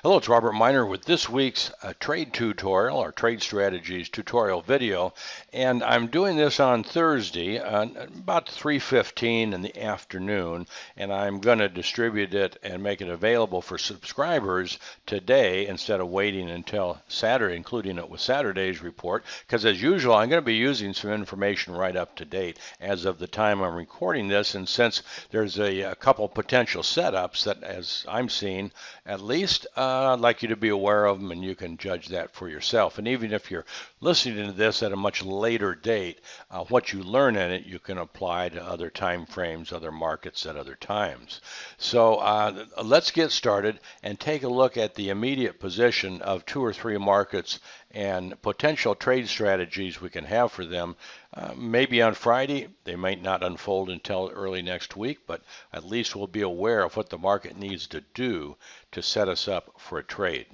Hello, it's Robert Miner with this week's trade tutorial or trade strategies tutorial video. And I'm doing this on Thursday about 3:15 in the afternoon. And I'm going to distribute it and make it available for subscribers today instead of waiting until Saturday, including it with Saturday's report. Because as usual, I'm going to be using some information right up to date as of the time I'm recording this. And since there's a couple potential setups that, as I'm seeing, at least I'd like you to be aware of them and you can judge that for yourself. And even if you're listening to this at a much later date, what you learn in it you can apply to other time frames, other markets at other times. So let's get started and take a look at the immediate position of two or three markets and potential trade strategies we can have for them. Maybe on Friday, they might not unfold until early next week, but at least we'll be aware of what the market needs to do to set us up for a trade.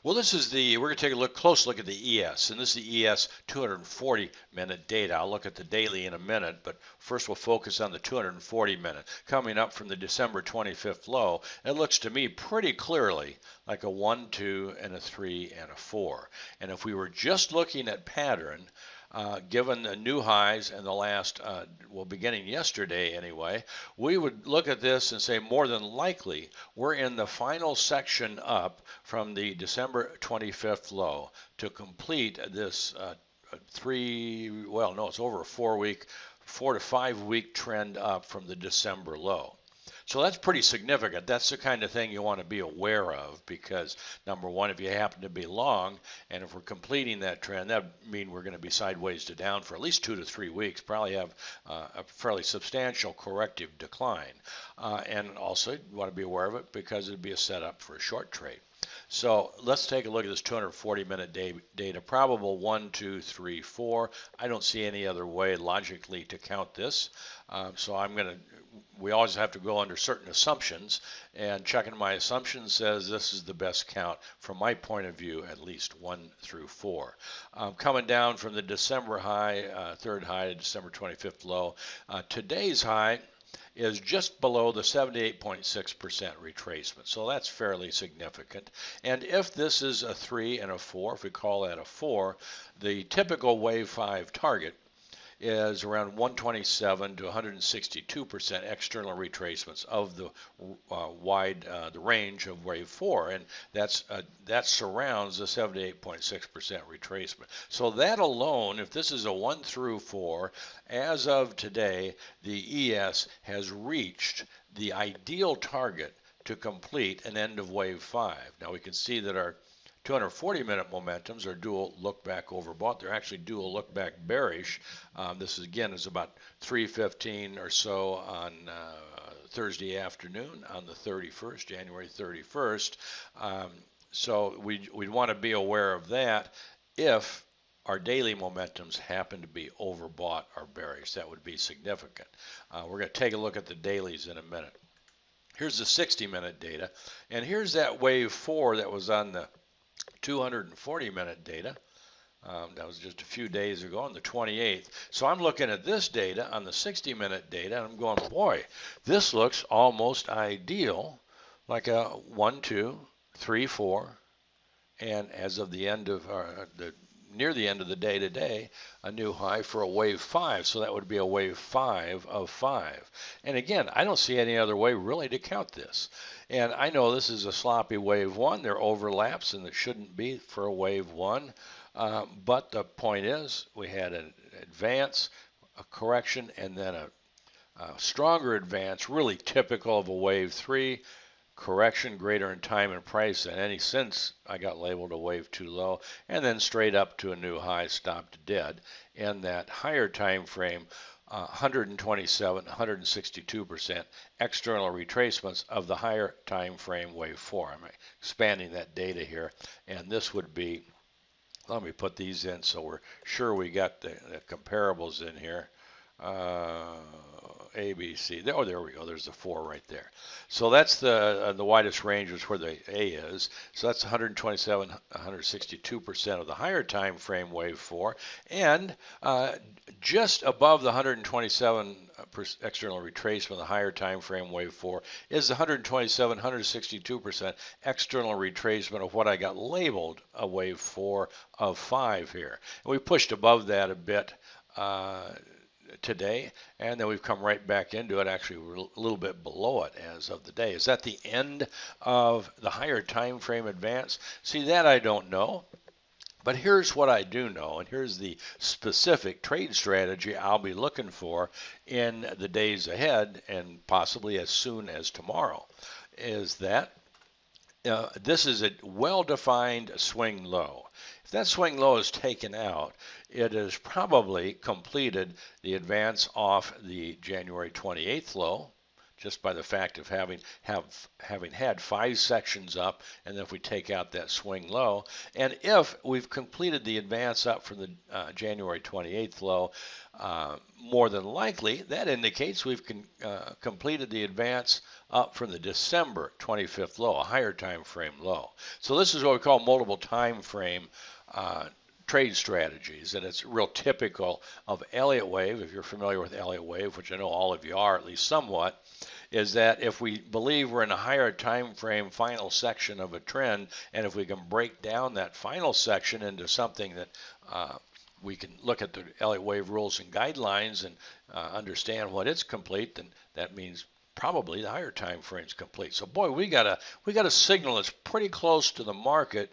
Well, we're going to take a close look at the ES, and this is the ES 240-minute data. I'll look at the daily in a minute, but first we'll focus on the 240-minute. Coming up from the December 25th low, it looks to me pretty clearly like a 1, 2, and a 3, and a 4. And if we were just looking at pattern, given the new highs and the last, beginning yesterday anyway, we would look at this and say more than likely we're in the final section up from the December 25th low to complete this it's over a 4 to 5 week trend up from the December low. So that's pretty significant. That's the kind of thing you want to be aware of because, number one, if you happen to be long, and if we're completing that trend, that would mean we're going to be sideways to down for at least 2 to 3 weeks, probably have a fairly substantial corrective decline. And also, you want to be aware of it because it would be a setup for a short trade. So let's take a look at this 240-minute data. Probable 1, 2, 3, 4. I don't see any other way logically to count this. We always have to go under certain assumptions, and checking my assumptions says this is the best count from my point of view, at least 1 through 4. Coming down from the December high, third high to December 25th low, today's high is just below the 78.6% retracement. So that's fairly significant. And if this is a 3 and a 4, if we call that a 4, the typical wave 5 target is around 127 to 162% external retracements of the the range of wave 4, and that surrounds the 78.6% retracement. So that alone, if this is a 1 through 4, as of today, the ES has reached the ideal target to complete an end of wave 5. Now we can see that our 240-minute momentums are dual look-back overbought. They're actually dual look-back bearish. This is about 3:15 or so on Thursday afternoon on the 31st, January 31st. So we'd want to be aware of that if our daily momentums happen to be overbought or bearish. That would be significant. We're going to take a look at the dailies in a minute. Here's the 60-minute data, and here's that wave 4 that was on the 240-minute data. That was just a few days ago on the 28th. So I'm looking at this data on the 60-minute data, and I'm going, boy, this looks almost ideal, like a 1, 2, 3, 4, and as of the end of near the end of the day today, a new high for a wave 5. So that would be a wave 5 of 5. And again, I don't see any other way really to count this. And I know this is a sloppy wave 1. There are overlaps, and it shouldn't be for a wave 1. But the point is, we had an advance, a correction, and then a stronger advance, really typical of a wave 3. Correction greater in time and price than any since I got labeled a wave too low, and then straight up to a new high, stopped dead. In that higher time frame, 127, 162% external retracements of the higher time frame wave 4. I'm expanding that data here, and this would be, let me put these in so we're sure we got the comparables in here. A, B, C. Oh, there we go. There's the 4 right there. So that's the widest range is where the A is. So that's 127, 162% of the higher time frame wave 4, and just above the 127 external retracement, the higher time frame wave 4 is the 127, 162% external retracement of what I got labeled a wave 4 of 5 here. And we pushed above that a bit today, and then we've come right back into it, actually a little bit below it as of the day. Is that the end of the higher time frame advance? See, that I don't know. But here's what I do know, and here's the specific trade strategy I'll be looking for in the days ahead, and possibly as soon as tomorrow, is that this is a well-defined swing low. If that swing low is taken out, it has probably completed the advance off the January 28th low, just by the fact of having had 5 sections up, and if we take out that swing low, and if we've completed the advance up from the January 28th low, more than likely that indicates we've completed the advance up from the December 25th low, a higher time frame low. So this is what we call multiple time frame trade strategies, and it's real typical of Elliott wave. If you're familiar with Elliott wave, which I know all of you are at least somewhat, is that if we believe we're in a higher time frame final section of a trend, and if we can break down that final section into something that we can look at the Elliott wave rules and guidelines and understand what it's complete, then that means probably the higher time frame is complete. So boy, we got a signal that's pretty close to the market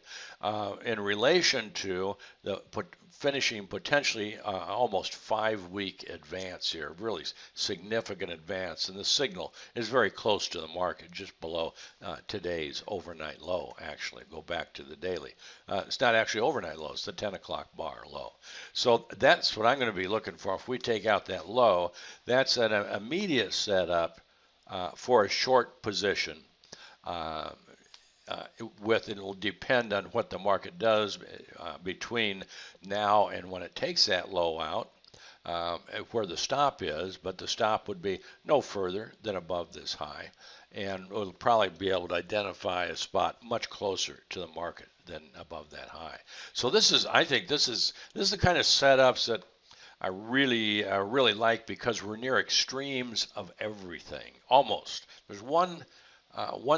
in relation to the finishing potentially almost 5-week advance here, really significant advance, and the signal is very close to the market, just below today's overnight low. Actually, go back to the daily. It's not actually overnight low; it's the 10 o'clock bar low. So that's what I'm going to be looking for. If we take out that low, that's an immediate setup for a short position. It'll depend on what the market does between now and when it takes that low out, where the stop is, but the stop would be no further than above this high, and we'll probably be able to identify a spot much closer to the market than above that high. So I think this is the kind of setups that I really like, because we're near extremes of everything, almost. There's one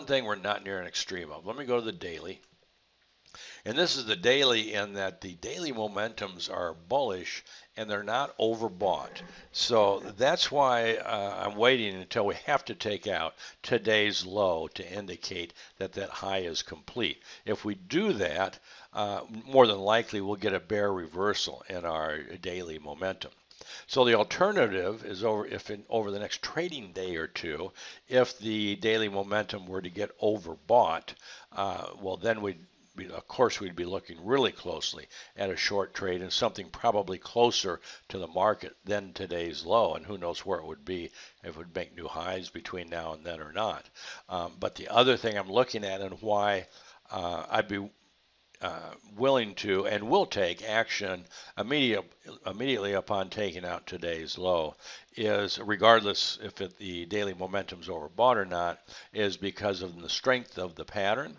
thing we're not near an extreme of. Let me go to the daily. And this is the daily in that the daily momentums are bullish and they're not overbought. So that's why I'm waiting until we have to take out today's low to indicate that that high is complete. If we do that, more than likely we'll get a bear reversal in our daily momentum. So the alternative is over the next trading day or two, if the daily momentum were to get overbought, well then of course we'd be looking really closely at a short trade and something probably closer to the market than today's low, and who knows where it would be, if it would make new highs between now and then or not. But the other thing I'm looking at, and why I'd be willing to and will take action immediately upon taking out today's low, is regardless if the daily momentum's overbought or not, is because of the strength of the pattern,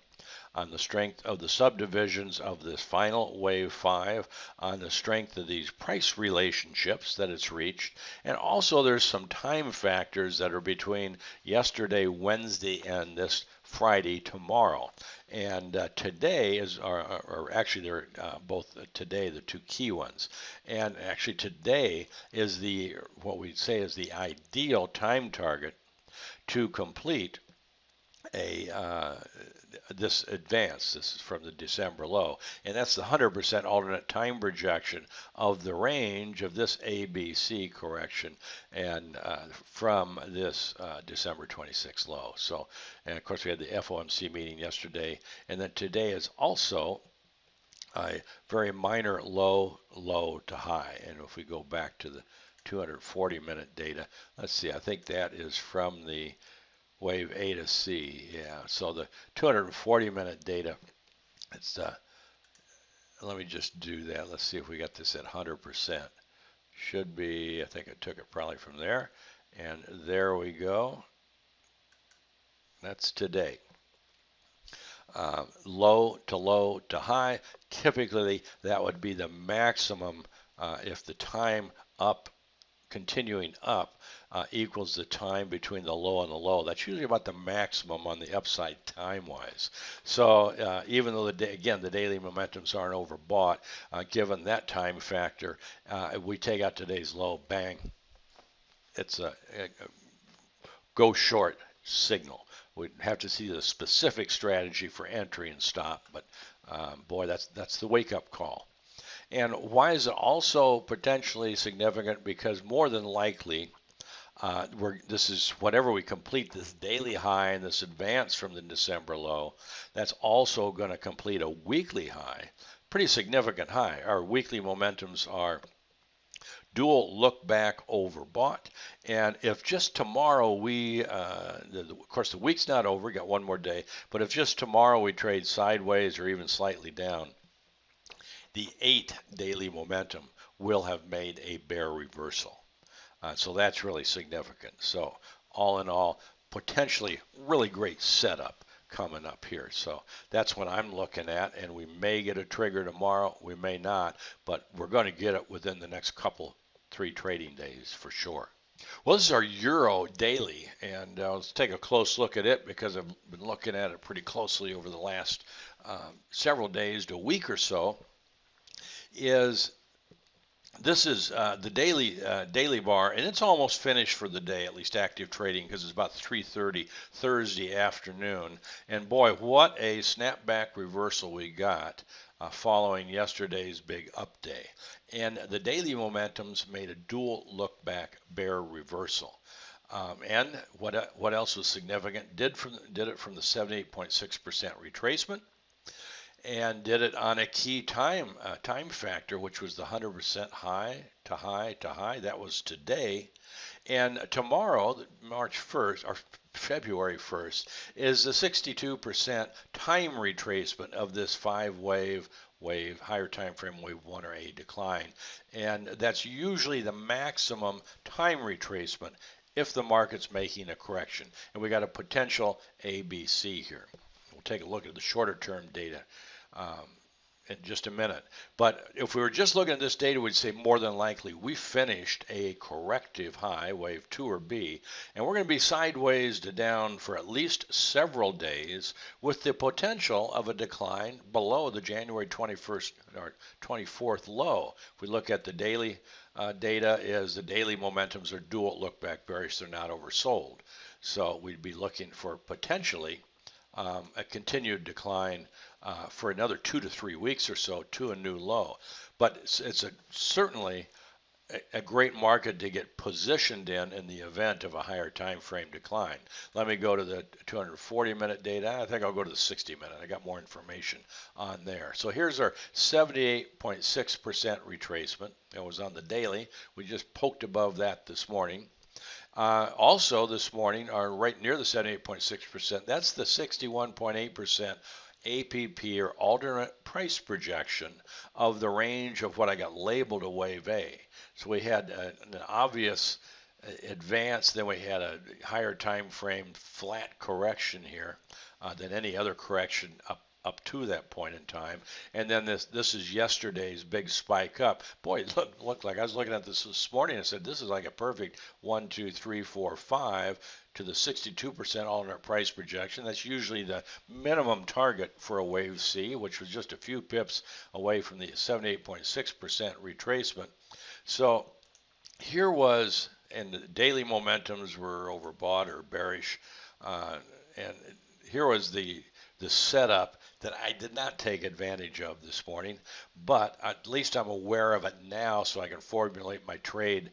on the strength of the subdivisions of this final wave 5, on the strength of these price relationships that it's reached, and also there's some time factors that are between yesterday, Wednesday, and this Friday, tomorrow. And today or actually they're both today, the two key ones. And actually today is what we'd say is the ideal time target to complete this advance. This is from the December low, and that's the 100% alternate time projection of the range of this ABC correction, and from this December 26th low. So, and of course we had the FOMC meeting yesterday, and then today is also a very minor low to high. And if we go back to the 240-minute data, let's see, I think that is from the wave A to C, yeah. So the 240-minute data, it's let me just do that. Let's see if we got this at 100%. Should be, I think I took it probably from there. And there we go. That's today. Low to high. Typically, that would be the maximum if the time up, continuing up, equals the time between the low and the low. That's usually about the maximum on the upside time-wise. So even though again the daily momentums aren't overbought, given that time factor, if we take out today's low, bang, it's a go short signal. We'd have to see the specific strategy for entry and stop, but boy, that's the wake-up call. And why is it also potentially significant? Because more than likely, this is whenever we complete this daily high and this advance from the December low, that's also going to complete a weekly high, pretty significant high. Our weekly momentums are dual look back overbought. And if just tomorrow of course, the week's not over, we got one more day, but if just tomorrow we trade sideways or even slightly down, the 8 daily momentum will have made a bear reversal. So that's really significant. So all in all, potentially really great setup coming up here. So that's what I'm looking at, and we may get a trigger tomorrow, we may not, but we're going to get it within the next couple, 3 trading days for sure. Well, this is our Euro daily, and let's take a close look at it because I've been looking at it pretty closely over the last several days to a week or so. This is the daily bar, and it's almost finished for the day, at least active trading, because it's about 3:30 Thursday afternoon. And boy, what a snapback reversal we got following yesterday's big up day. And the daily momentums made a dual look back bear reversal. And what else was significant? Did it from the 78.6% retracement, and did it on a key time factor, which was the 100% high to high to high. That was today. And tomorrow, March 1st or February 1st, is the 62% time retracement of this 5 wave higher time frame wave 1 or A decline. And that's usually the maximum time retracement if the market's making a correction. And we got a potential ABC here. We'll take a look at the shorter term data um, in just a minute. But if we were just looking at this data, we'd say more than likely we finished a corrective high, wave 2 or B, and we're going to be sideways to down for at least several days with the potential of a decline below the January 21st or 24th low. If we look at the daily data, is the daily momentums are dual look back bearish, they're not oversold. So we'd be looking for potentially a continued decline for another 2 to 3 weeks or so to a new low. But it's certainly a great market to get positioned in the event of a higher time frame decline. Let me go to the 240-minute data. I think I'll go to the 60-minute. I got more information on there. So here's our 78.6% retracement. It was on the daily. We just poked above that this morning. Also this morning are right near the 78.6%. That's the 61.8% APP or alternate price projection of the range of what I got labeled a wave A. So we had an obvious advance, then we had a higher time frame flat correction here than any other correction up to that point in time. And then this is yesterday's big spike up. Boy, it looked like I was looking at this morning and said this is like a perfect 1, 2, 3, 4, 5 to the 62% alternate price projection. That's usually the minimum target for a wave C, which was just a few pips away from the 78.6% retracement. So here was, and the daily momentums were overbought or bearish, and here was the setup that I did not take advantage of this morning, but at least I'm aware of it now so I can formulate my trade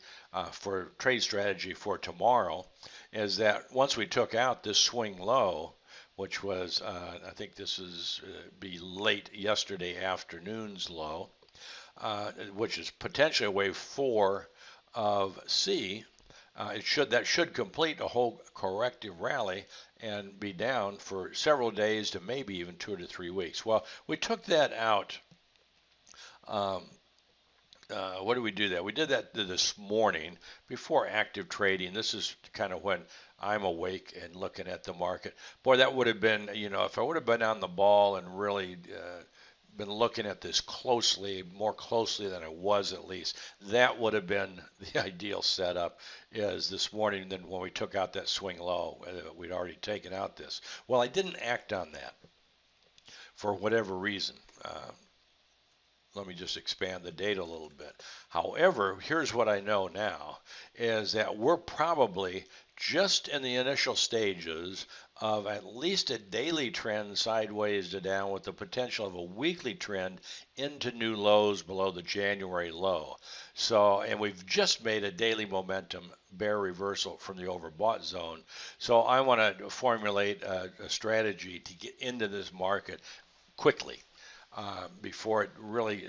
strategy for tomorrow, is that once we took out this swing low, which was, I think this is be late yesterday afternoon's low, which is potentially a wave 4 of C, that should complete a whole corrective rally and be down for several days to maybe even 2 to 3 weeks. Well, we took that out what did we do that? We did that this morning before active trading. This is kind of when I'm awake and looking at the market. Boy, that would have been, if I would have been on the ball and really been looking at this closely, more closely than I was at least, that would have been the ideal setup is this morning than when we took out that swing low. We'd already taken out this. Well, I didn't act on that for whatever reason. Let me just expand the data a little bit. However, here's what I know now is that we're probably just in the initial stages of at least a daily trend sideways to down with the potential of a weekly trend into new lows below the January low. So, and we've just made a daily momentum bear reversal from the overbought zone. So I want to formulate a strategy to get into this market quickly before it really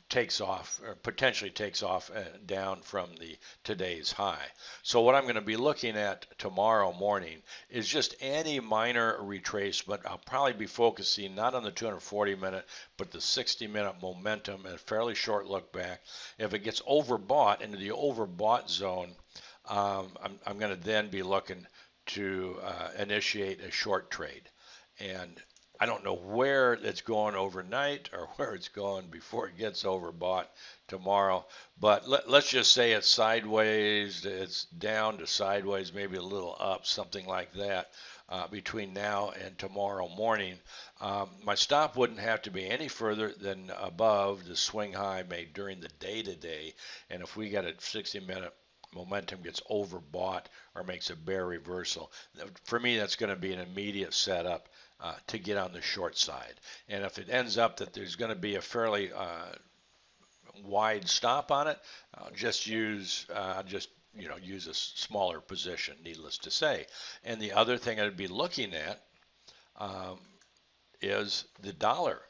takes off, or potentially takes off down from the today's high. So what I'm going to be looking at tomorrow morning is just any minor retracement. I'll probably be focusing not on the 240-minute, but the 60-minute momentum and a fairly short look back. If it gets overbought into the overbought zone, I'm going to then be looking to initiate a short trade. And I don't know where it's going overnight or where it's going before it gets overbought tomorrow, but let's just say it's sideways, it's down to sideways, maybe a little up, something like that between now and tomorrow morning. My stop wouldn't have to be any further than above the swing high made during the day today, and if we get a 60-minute momentum gets overbought or makes a bear reversal, for me that's going to be an immediate setup to get on the short side. And if it ends up that there's going to be a fairly wide stop on it, I'll just use use a smaller position, needless to say. And the other thing I'd be looking at is the dollar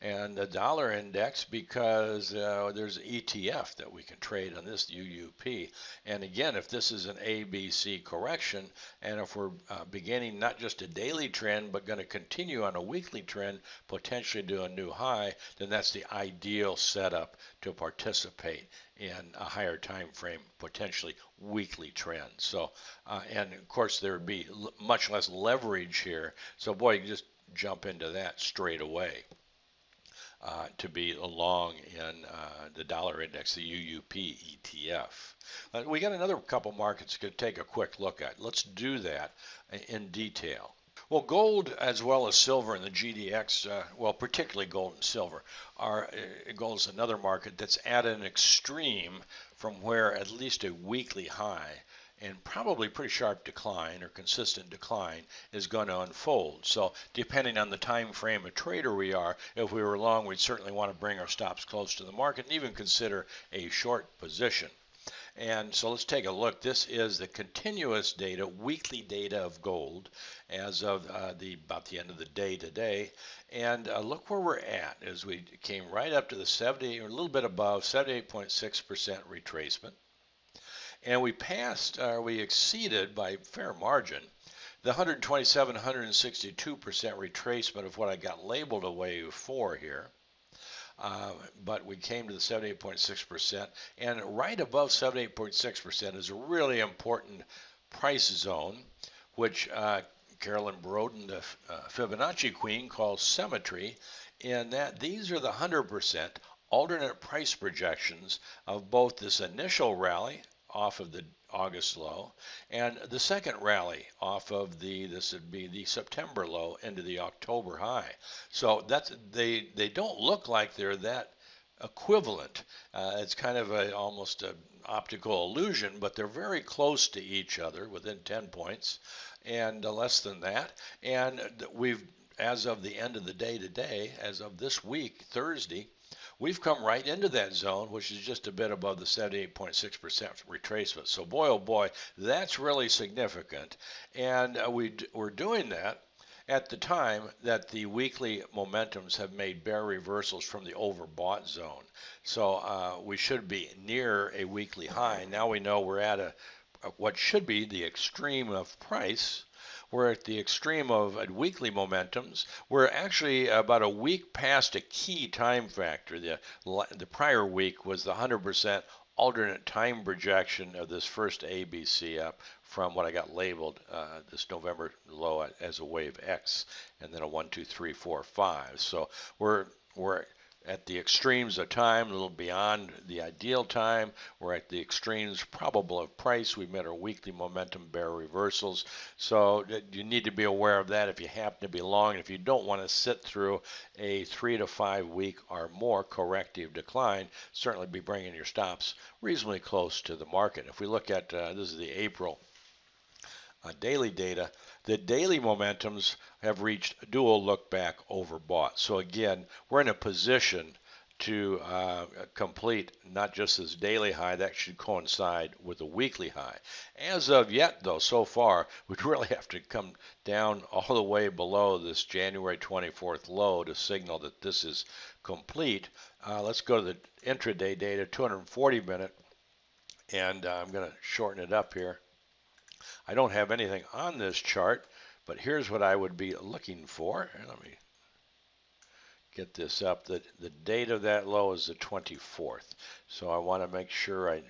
and the dollar index because there's an ETF that we can trade on this UUP. And again, if this is an ABC correction, and if we're beginning not just a daily trend, but going to continue on a weekly trend, potentially do a new high, then that's the ideal setup to participate in a higher time frame, potentially weekly trend. So, and of course, there would be much less leverage here. So, boy, you can just jump into that straight away. To be along in the dollar index, the UUP ETF. We got another couple markets to take a quick look at. Let's do that in detail. Well, gold as well as silver and the GDX, well, particularly gold and silver, gold is another market that's at an extreme from where at least a weekly high and probably pretty sharp decline or consistent decline is going to unfold. So depending on the time frame of trader we are, if we were long, we'd certainly want to bring our stops close to the market and even consider a short position. And so let's take a look. This is the continuous data, weekly data of gold as of about the end of the day today. And look where we're at as we came right up to the 70, or a little bit above 78.6% retracement. And we we exceeded by fair margin the 127, 162% retracement of what I got labeled a wave 4 here. But we came to the 78.6%, and right above 78.6% is a really important price zone, which Carolyn Broden, the Fibonacci queen, calls symmetry, in that these are the 100% alternate price projections of both this initial rally off of the August low and the second rally off of this would be the September low into the October high. So they don't look like they're that equivalent. It's kind of almost an optical illusion, but they're very close to each other within 10 points and less than that. And as of the end of the day today, as of this week, Thursday, we've come right into that zone, which is just a bit above the 78.6% retracement. So boy, oh boy, that's really significant. And we're doing that at the time that the weekly momentums have made bear reversals from the overbought zone. So we should be near a weekly high. Now we know we're at what should be the extreme of price. we're at the extreme of weekly momentums. We're actually about a week past a key time factor. The prior week was the 100% alternate time projection of this first ABC up from what I got labeled this November low as a wave X, and then a 1, 2, 3, 4, 5. So we're at the extremes of time, a little beyond the ideal time. We're at the extremes probable of price. We met our weekly momentum bear reversals. So you need to be aware of that if you happen to be long. If you don't want to sit through a 3 to 5 week or more corrective decline, certainly be bringing your stops reasonably close to the market. If we look at, this is the April daily data, the daily momentums have reached dual look back overbought. So again, we're in a position to complete not just this daily high, that should coincide with a weekly high. As of yet, though, so far, we'd really have to come down all the way below this January 24th low to signal that this is complete. Let's go to the intraday data, 240 minute, and I'm going to shorten it up here. I don't have anything on this chart, but here's what I would be looking for. And let me get this up. The date of that low is the 24th. So I want to make sure I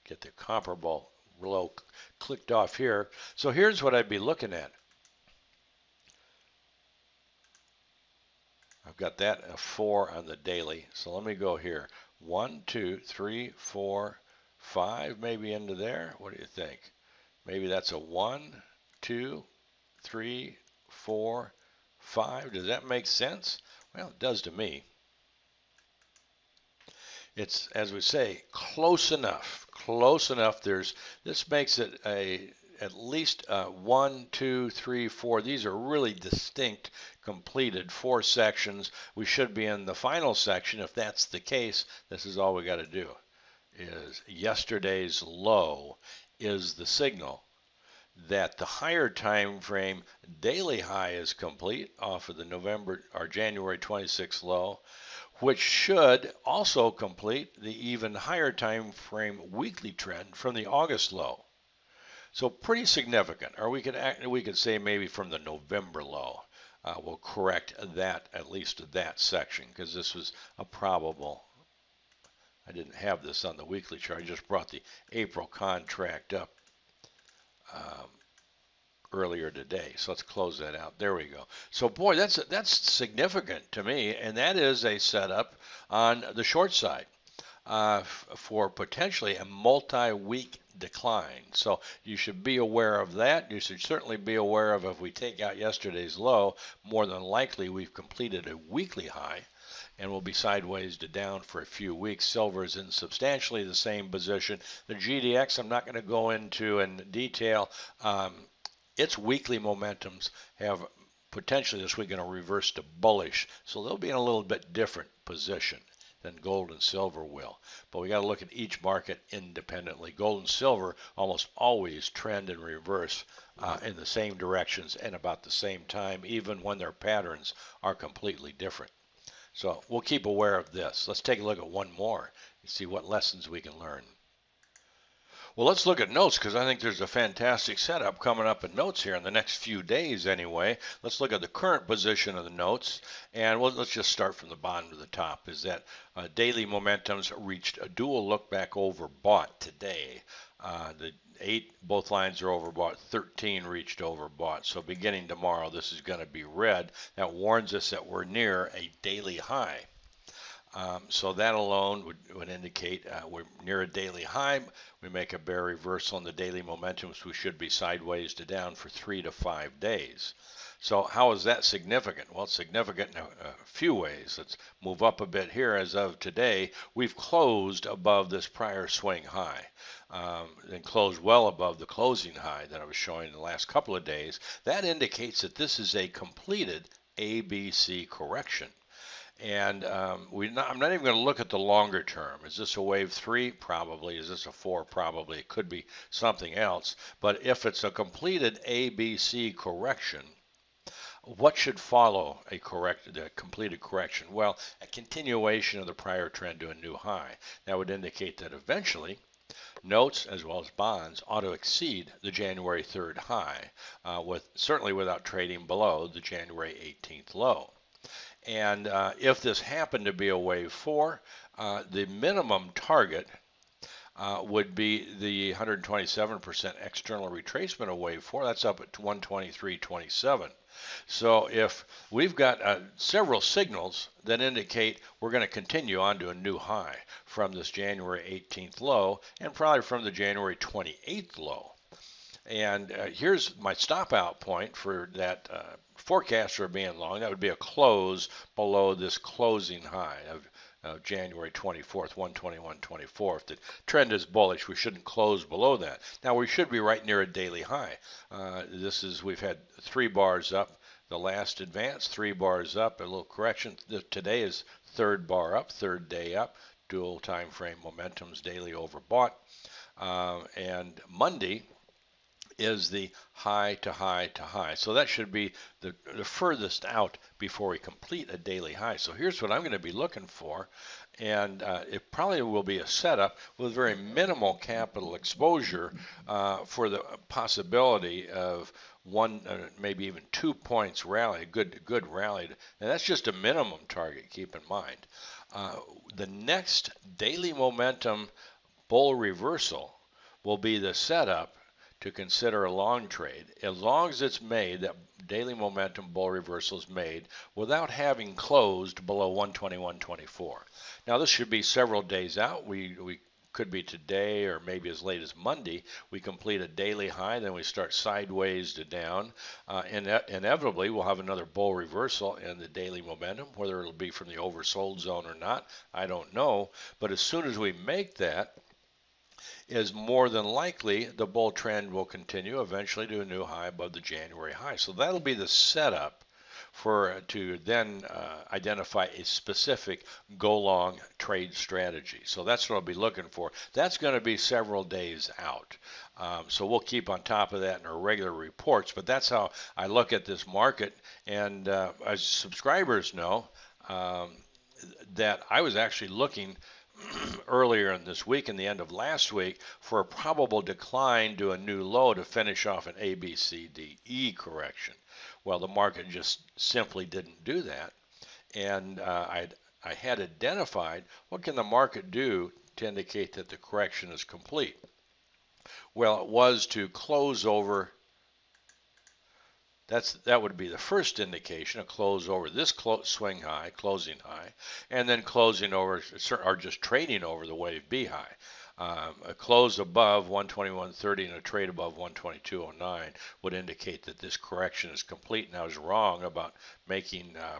get the comparable low clicked off here. So here's what I'd be looking at. I've got that a 4 on the daily. So let me go here. 1, 2, 3, 4, 5, maybe into there. What do you think? Maybe that's a 1, 2, 3, 4, 5. Does that make sense? Well, it does to me. It's, as we say, close enough. Close enough. This makes it at least 1, 2, 3, 4. These are really distinct, completed 4 sections. We should be in the final section. If that's the case, this is all we got to do. Is yesterday's low is the signal that the higher time frame daily high is complete off of the November or January 26th low, which should also complete the even higher time frame weekly trend from the August low. So pretty significant. Or we could say maybe from the November low. We'll correct that, at least that section, because this was a probable. I didn't have this on the weekly chart. I just brought the April contract up earlier today. So let's close that out. There we go. So boy, that's significant to me, and that is a setup on the short side for potentially a multi-week decline. So you should be aware of that. You should certainly be aware of, if we take out yesterday's low, more than likely we've completed a weekly high and will be sideways to down for a few weeks. Silver is in substantially the same position. The GDX, I'm not going to go into in detail. Its weekly momentums have potentially this week going to reverse to bullish. So they'll be in a little bit different position than gold and silver will. But we got to look at each market independently. Gold and silver almost always trend in reverse in the same directions and about the same time, even when their patterns are completely different. So we'll keep aware of this. Let's take a look at one more and see what lessons we can learn. Well, let's look at notes, because I think there's a fantastic setup coming up in notes here in the next few days anyway. Let's look at the current position of the notes, and let's just start from the bottom to the top. Is that daily momentums reached a dual look back overbought today. The 8, both lines are overbought. 13 reached overbought. So beginning tomorrow, this is going to be red. That warns us that we're near a daily high. So that alone would indicate we're near a daily high. We make a bear reversal in the daily momentums. We should be sideways to down for 3 to 5 days. So how is that significant? Well, it's significant in a few ways. Let's move up a bit here. As of today, we've closed above this prior swing high, and closed well above the closing high that I was showing the last couple of days. That indicates that this is a completed ABC correction. And I'm not even going to look at the longer term. Is this a wave 3? Probably. Is this a 4? Probably. It could be something else. But if it's a completed ABC correction, what should follow a completed correction? Well, a continuation of the prior trend to a new high. That would indicate that eventually Notes as well as bonds ought to exceed the January 3rd high, certainly without trading below the January 18th low. And if this happened to be a wave 4, the minimum target would be the 127% external retracement of wave 4. That's up at 123.27. So if we've got several signals that indicate we're going to continue on to a new high from this January 18th low and probably from the January 28th low. And here's my stop out point for that forecast for being long. That would be a close below this closing high of January 24th, 121.24. If the trend is bullish, we shouldn't close below that. Now we should be right near a daily high. We've had 3 bars up. The last advance, 3 bars up, a little correction. Today is 3rd bar up, 3rd day up. Dual time frame momentum's daily overbought. And Monday is the high to high to high. So that should be the furthest out before we complete a daily high. So here's what I'm going to be looking for. And it probably will be a setup with very minimal capital exposure for the possibility of one, maybe even 2 points rally, a good rally. And that's just a minimum target, keep in mind. The next daily momentum bull reversal will be the setup to consider a long trade, as long as it's made, that daily momentum bull reversal is made without having closed below 121.24. Now this should be several days out. We could be today or maybe as late as Monday. We complete a daily high, then we start sideways to down. Inevitably, we'll have another bull reversal in the daily momentum, whether it'll be from the oversold zone or not, I don't know. But as soon as we make that, is more than likely the bull trend will continue eventually to a new high above the January high. So that'll be the setup to then identify a specific go long trade strategy. So that's what I'll be looking for. That's going to be several days out. So we'll keep on top of that in our regular reports. But that's how I look at this market. And as subscribers know, that I was actually looking earlier in this week and the end of last week for a probable decline to a new low to finish off an A, B, C, D, E correction. Well, the market just simply didn't do that. And I had identified what can the market do to indicate that the correction is complete. Well, it was to close over. That would be the first indication, a close over this swing high, closing high, and then closing over, or just trading over the wave B high. A close above 121.30 and a trade above 122.09 would indicate that this correction is complete. And I was wrong about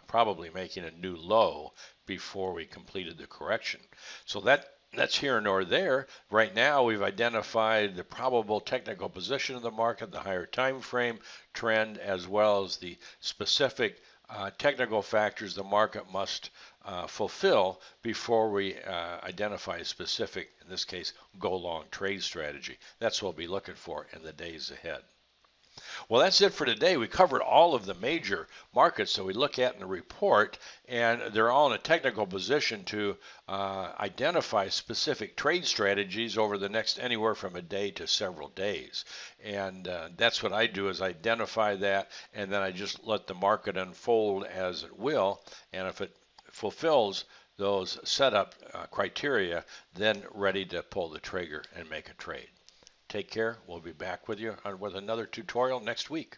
probably making a new low before we completed the correction. So that's here nor there. Right now, we've identified the probable technical position of the market, the higher time frame trend, as well as the specific technical factors the market must fulfill before we identify a specific, in this case, go long trade strategy. That's what we'll be looking for in the days ahead. Well, that's it for today. We covered all of the major markets that we look at in the report, and they're all in a technical position to identify specific trade strategies over the next anywhere from a day to several days. And that's what I do, is identify that, and then I just let the market unfold as it will. And if it fulfills those setup criteria, then ready to pull the trigger and make a trade. Take care. We'll be back with you with another tutorial next week.